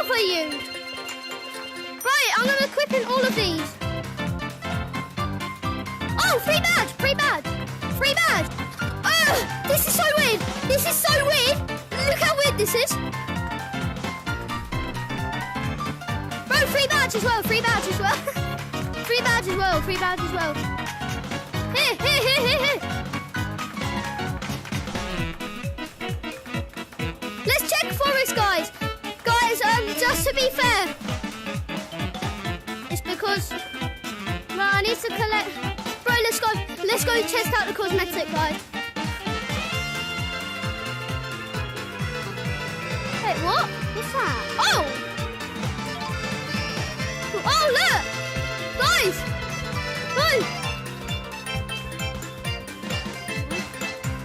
for you. Right, I'm gonna equip in all of these. Oh, free badge, free badge, free badge. This is so weird. This is so weird. Look how weird this is. Bro, free badge as well, free badge as well. Free badge as well, free badge as well. Here, here, here, here, here. Let's check forest, guys. Guys, just to be fair, it's because, well, I need to collect. Bro, let's go test out the cosmetic, guys. Wait, what? What's that? Oh! Oh, look! Guys! Guys!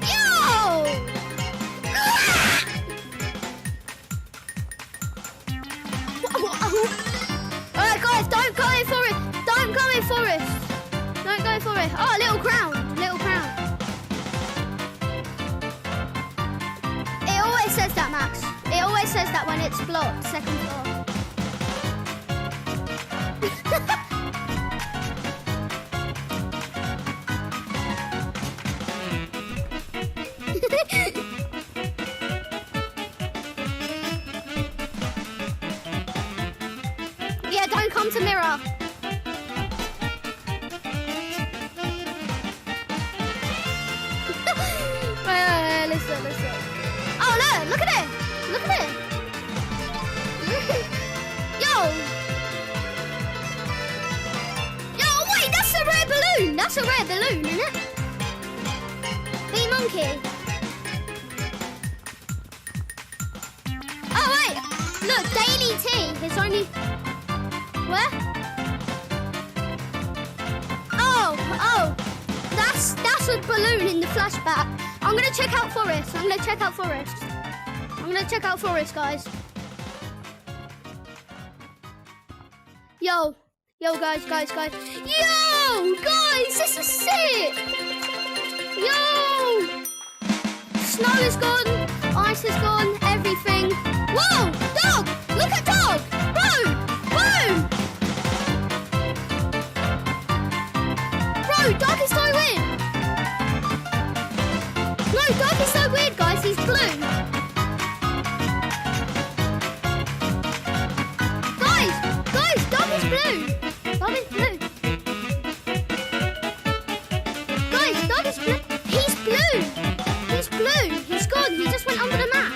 Yo! Alright, guys, don't go in for it. Don't go in for it. Don't go for it. Oh, little crown. Little crown. It always says that, Max. It always says that when it's blocked, second floor. Yeah, don't come to mirror. Wait, listen. Oh, look at it. Look at it. Yo, wait, that's a rare balloon. That's a rare balloon, isn't it? Bee monkey. Oh, wait. Look, daily tea is only... Where? Oh, that's a balloon in the flashback. I'm gonna check out forest. I'm gonna check out forest, guys. Yo, guys. Yo, guys, this is sick. Yo, snow is gone, ice is gone, everything. Whoa, dog! Look at dog, bro. Dog is so weird. No, dog is so weird, guys. He's blue. Guys, dog is blue. Dog is blue. Guys, dog is blue. He's blue. He's gone. He just went under the map.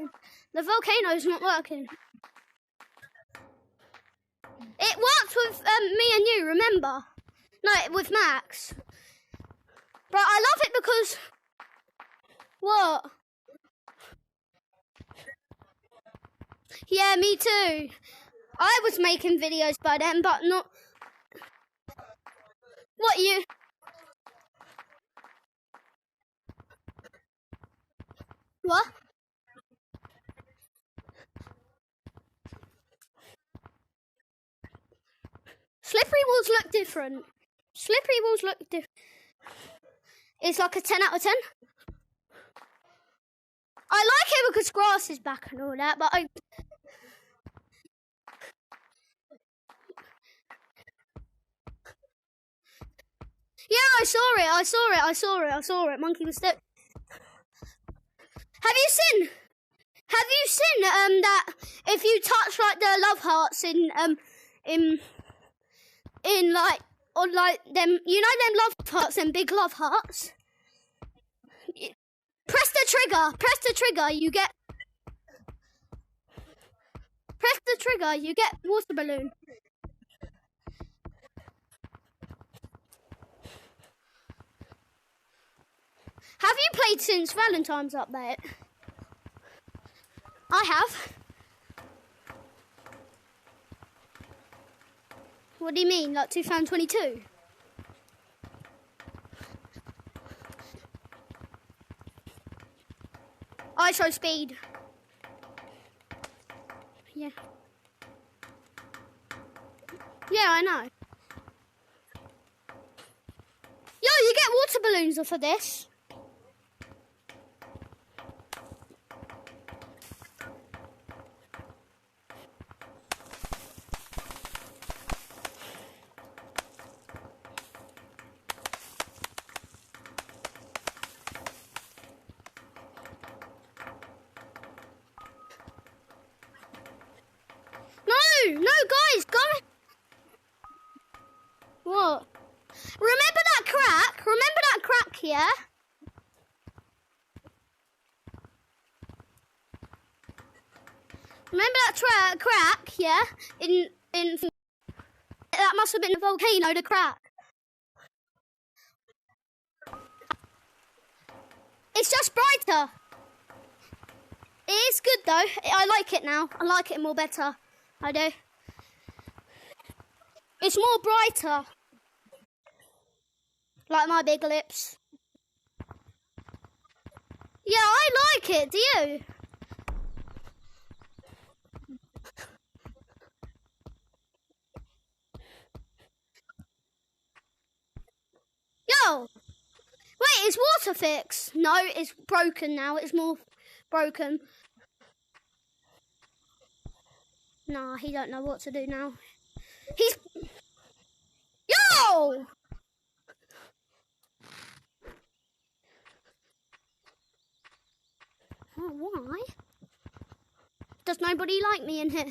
balloon. The volcano's not working. It worked with me and you, remember? No, with Max. But I love it because... What? Yeah, me too. I was making videos by then, but not... What, you... What? Slippery walls look different. Slippery walls look different. It's like a 10 out of 10. I like it because grass is back and all that, but I... Yeah, I saw it. Monkey was stuck. Have you seen that if you touch like the love hearts in like, or like them, you know them love hearts, them big love hearts? Press the trigger, you get water balloon. Have you played since Valentine's update? I have. What do you mean, like 2022? ISO speed. Yeah. Yeah, I know. Yo, you get water balloons off of this. No, guys, go. What? Remember that crack? Yeah? Remember that crack, yeah? In that must have been a volcano, the crack. It's just brighter. It is good though. I like it now. I like it more better. I do. It's more brighter. Like my big lips. Yeah, I like it. Do you? Yo! Wait, is water fixed? No, it's broken now. It's more broken. Nah, he don't know what to do now. He's... Yo! Oh, why? Does nobody like me in here?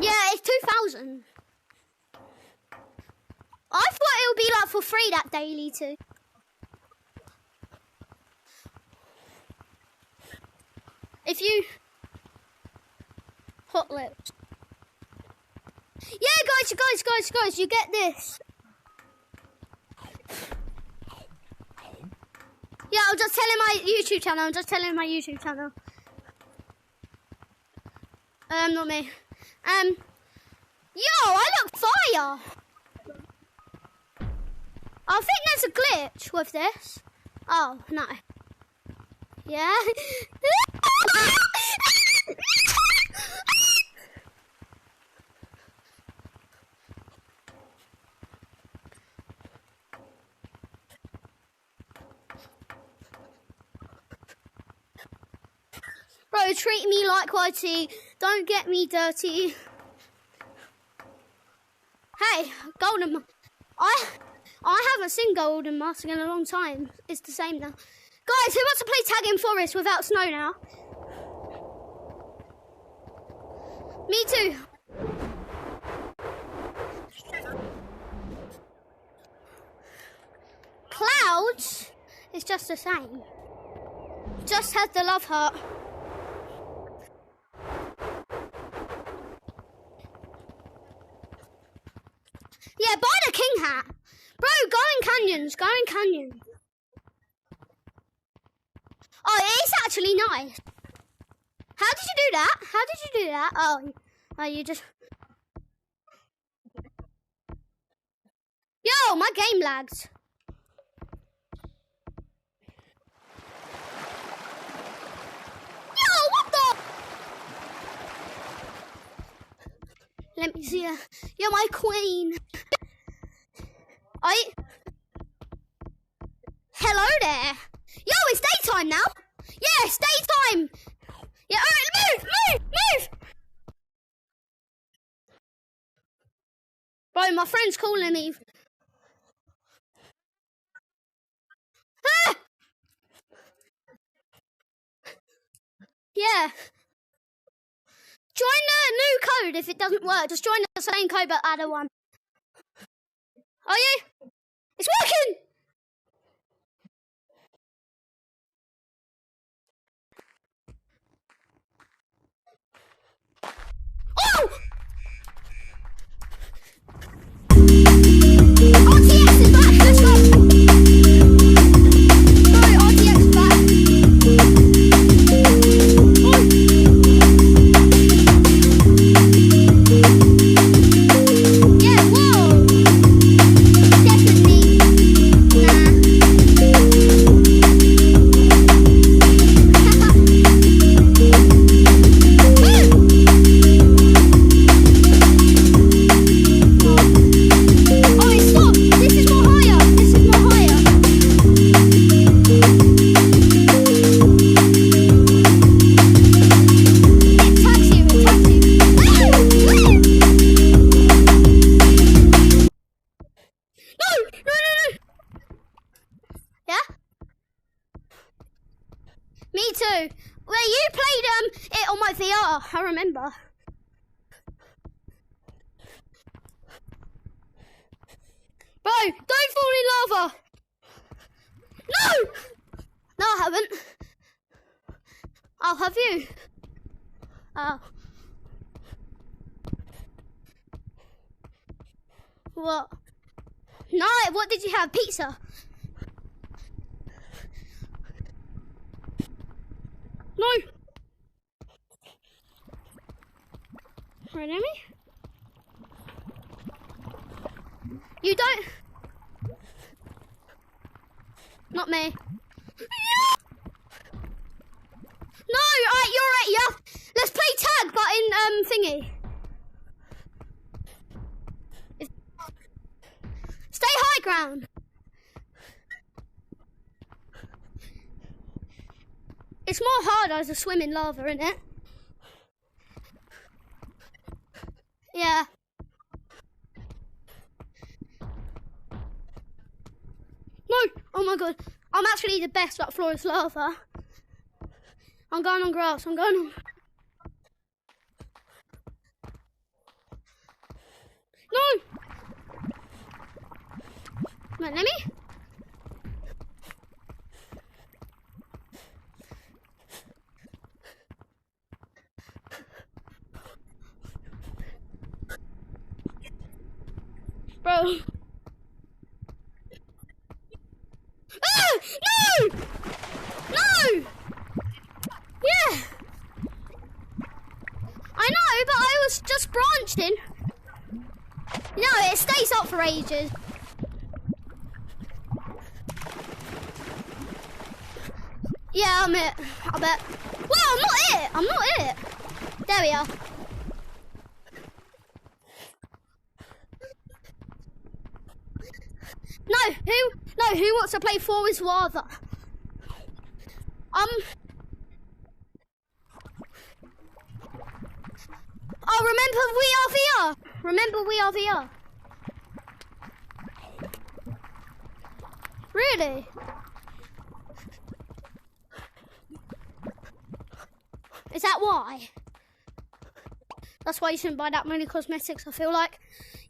Yeah, it's 2,000. I thought it would be like for free that daily too. If you... Hot lips. Yeah, guys, you get this. Yeah, I'll just tell him my YouTube channel. Not me. Yo, I look fire. I think there's a glitch with this. Oh, no. Yeah. Bro, treat me like Whitey. Don't get me dirty. Hey, golden. I haven't seen golden mask in a long time. It's the same now. Guys, who wants to play tag in forest without snow now? Me too. Clouds is just the same. Just had the love heart. Yeah, buy the king hat. Bro, go in canyons, go in canyons. Oh, it is actually nice. How did you do that? How did you do that? Oh, you just... Yo, my game lags. Yo, what the? Let me see her. You're my queen. Hello there. Yo, it's daytime now. Yeah, it's daytime. Yeah, alright, move. Bro, my friend's calling me. Ah! Yeah. Join the new code if it doesn't work. Just join the same code but add a one. Are you? It's working! Oh! RTX is back, let's go! Sorry, RTX is back. Yeah, whoa! Definitely. Oh, it's not. This is more higher. This is more higher. It tags you. It tags you. No. Yeah? Me too. Well, you played it on my VR. I remember. Bro, don't fall in lava. No! No, I haven't. I'll have you. Oh. What? No, what did you have? Pizza? No. Right, Amy? You don't... Not me. No, you're right, yeah. Let's play tag, but in, thingy. Stay high ground. It's more harder to swim in lava, isn't it? Yeah. No! Oh my god. I'm actually the best at flawless lava. I'm going on grass. I'm going on... No! Right, let me... Bro. Ah! No! No! Yeah. I know, but I was just branched in. No, it stays up for ages. Yeah, I'm it. I bet. Well, I'm not it. I'm not it. There we are. No, who wants to play four with lava? Oh, remember we are VR. Really? Is that why? That's why you shouldn't buy that many cosmetics, I feel like.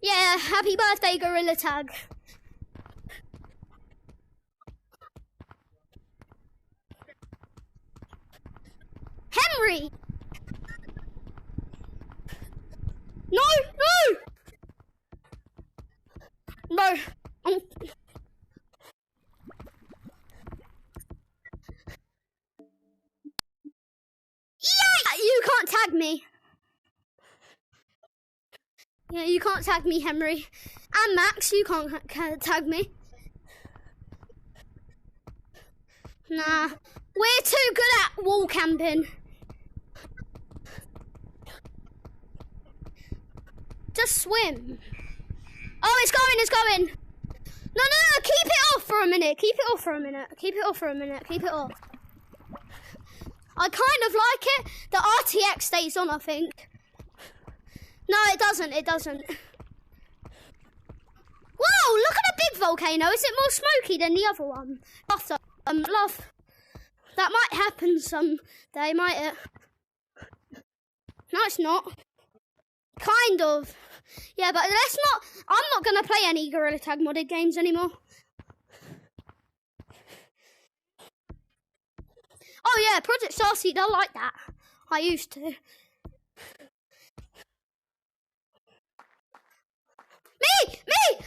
Yeah, happy birthday, Gorilla Tag. Henry! No! No! Yeah! You can't tag me. Yeah, you can't tag me, Henry. And Max, you can't tag me. Nah. We're too good at wall camping. Just swim. Oh, it's going. No, keep it off for a minute. Keep it off. I kind of like it. The RTX stays on, I think. No, it doesn't. Whoa, look at the big volcano. Is it more smoky than the other one? Love. That might happen someday, might it? No, it's not. Kind of. Yeah, but let's not. I'm not going to play any Gorilla Tag modded games anymore. Oh, yeah, Project Starseed, I like that. I used to. Me!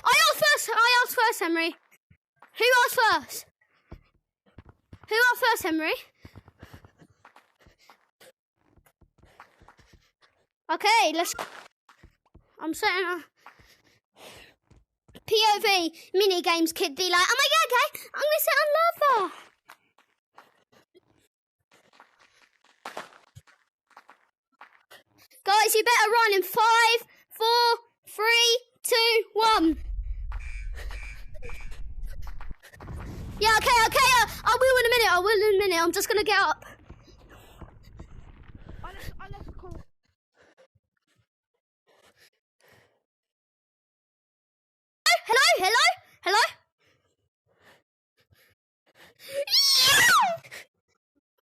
I asked first, Henry. Who asked first, Henry? Okay, let's... I'm setting a... POV mini games kid be like, oh my god, okay, I'm going to set on lava. Guys, you better run in 5, 4, 3, 2, 1. Yeah, okay. I will in a minute. I'm just going to get up. I left a call. Hello? Yeah!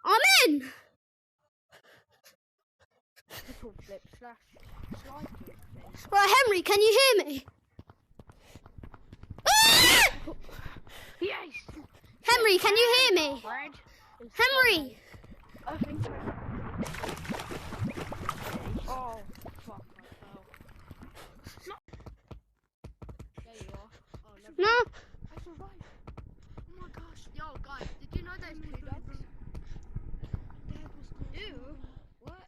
I'm in. Right, Henry, can you hear me? Yes! Henry, can you hear me? Henry! I think so. Oh, fuck, I fell. No! There you are. Oh, never No. mind. I survived. Oh my gosh. Yo, guys, did you know there's 2 dogs? Dad was called. Ew. What?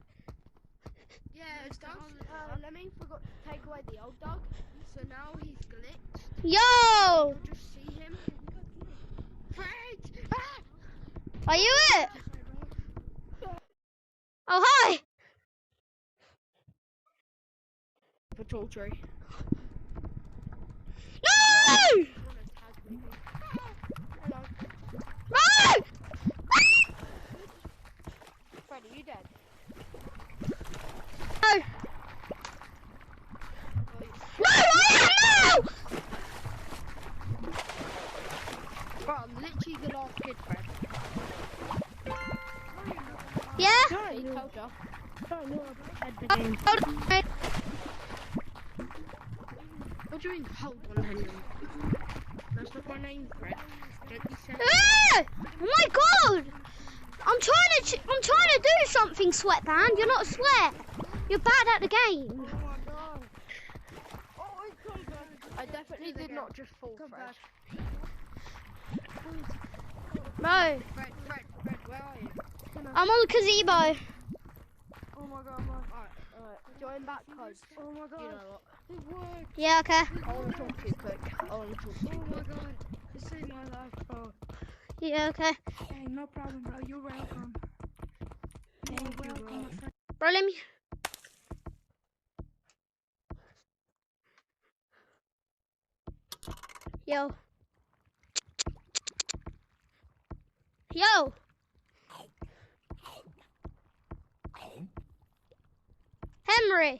Yeah, it's dogs. Lemmy forgot to take away the old dog, so now he's glitched. Yo! You'll just see him. Fred! Ah! Are you it? Oh, hi! The tall tree. No! Hello. No! Fred, are you dead? No! No, I am now! Bro, I'm literally the last kid, Fred. Yeah? Sorry, told ya. What do you mean, hold on, Henry? That's not my name, Fred. Don't be saying. Oh my god! I'm trying to do something, Sweatband. You're not a sweat. You're bad at the game. Oh my god. Oh, it's so good. I definitely did not just fall, Fred. Bro, Fred, where are you? I'm on the gazebo. Oh my god, Alright. Join back codes. Oh my god. You know what? It worked. Yeah, okay. I want to talk to you quick. Oh my god. This saved my life, bro. Yeah, okay. Hey, no problem, bro. You're welcome. Thank you, bro. Bro, let me... Yo. Henry.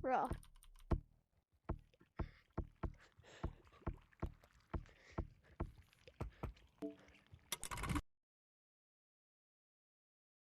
Bro.